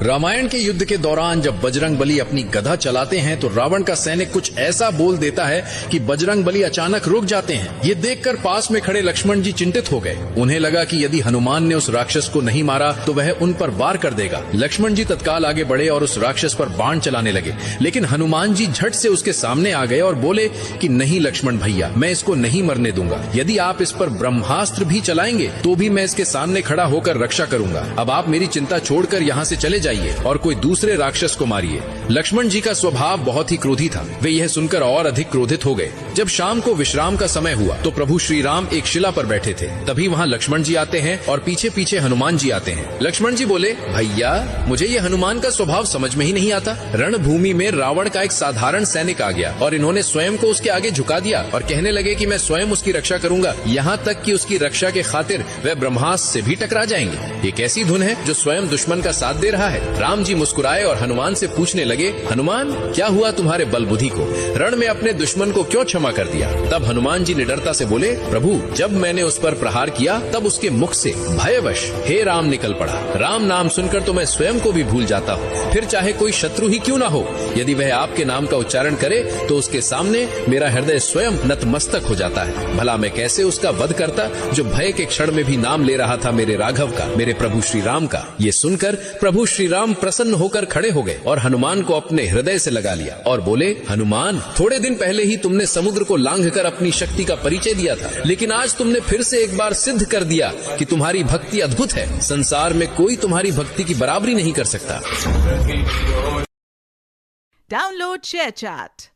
रामायण के युद्ध के दौरान जब बजरंगबली अपनी गदा चलाते हैं तो रावण का सैनिक कुछ ऐसा बोल देता है कि बजरंगबली अचानक रुक जाते हैं। ये देखकर पास में खड़े लक्ष्मण जी चिंतित हो गए। उन्हें लगा कि यदि हनुमान ने उस राक्षस को नहीं मारा तो वह उन पर वार कर देगा। लक्ष्मण जी तत्काल आगे बढ़े और उस राक्षस पर बाण चलाने लगे, लेकिन हनुमान जी झट से उसके सामने आ गए और बोले कि नहीं लक्ष्मण भैया, मैं इसको नहीं मरने दूंगा। यदि आप इस पर ब्रह्मास्त्र भी चलाएंगे तो भी मैं इसके सामने खड़ा होकर रक्षा करूंगा। अब आप मेरी चिंता छोड़कर यहाँ से चले जाइए और कोई दूसरे राक्षस को मारिए। लक्ष्मण जी का स्वभाव बहुत ही क्रोधी था। वे यह सुनकर और अधिक क्रोधित हो गए। जब शाम को विश्राम का समय हुआ तो प्रभु श्री राम एक शिला पर बैठे थे। तभी वहाँ लक्ष्मण जी आते हैं और पीछे पीछे हनुमान जी आते हैं। लक्ष्मण जी बोले, भैया मुझे ये हनुमान का स्वभाव समझ में ही नहीं आता। रणभूमि में रावण का एक साधारण सैनिक आ गया और इन्होंने स्वयं को उसके आगे झुका दिया और कहने लगे कि मैं स्वयं उसकी रक्षा करूंगा, यहाँ तक कि उसकी रक्षा के खातिर वह ब्रह्मास्त्र से भी टकरा जाएंगे। ये कैसी धुन है जो स्वयं दुश्मन का साथ दे रहा है। राम जी मुस्कुराए और हनुमान से पूछने लगे, हनुमान क्या हुआ तुम्हारे बल बुद्धि को? रण में अपने दुश्मन को क्यों क्षमा कर दिया? तब हनुमान जी निडरता से बोले, प्रभु जब मैंने उस पर प्रहार किया तब उसके मुख से भयवश हे राम निकल पड़ा। राम नाम सुनकर तो मैं स्वयं को भी भूल जाता हूँ, फिर चाहे कोई शत्रु ही क्यों ना हो। यदि वह आपके नाम का उच्चारण करे तो उसके सामने मेरा हृदय स्वयं नतमस्तक हो जाता है। भला मैं कैसे उसका वध करता जो भय के क्षण में भी नाम ले रहा था मेरे राघव का, मेरे प्रभु श्री राम का। ये सुनकर प्रभु श्री राम प्रसन्न होकर खड़े हो गए और हनुमान को अपने हृदय से लगा लिया और बोले, हनुमान थोड़े दिन पहले ही तुमने समुद्र को लांघकर अपनी शक्ति का परिचय दिया था, लेकिन आज तुमने फिर से एक बार सिद्ध कर दिया कि तुम्हारी भक्ति अद्भुत है। संसार में कोई तुम्हारी भक्ति की बराबरी नहीं कर सकता। Download ShareChat.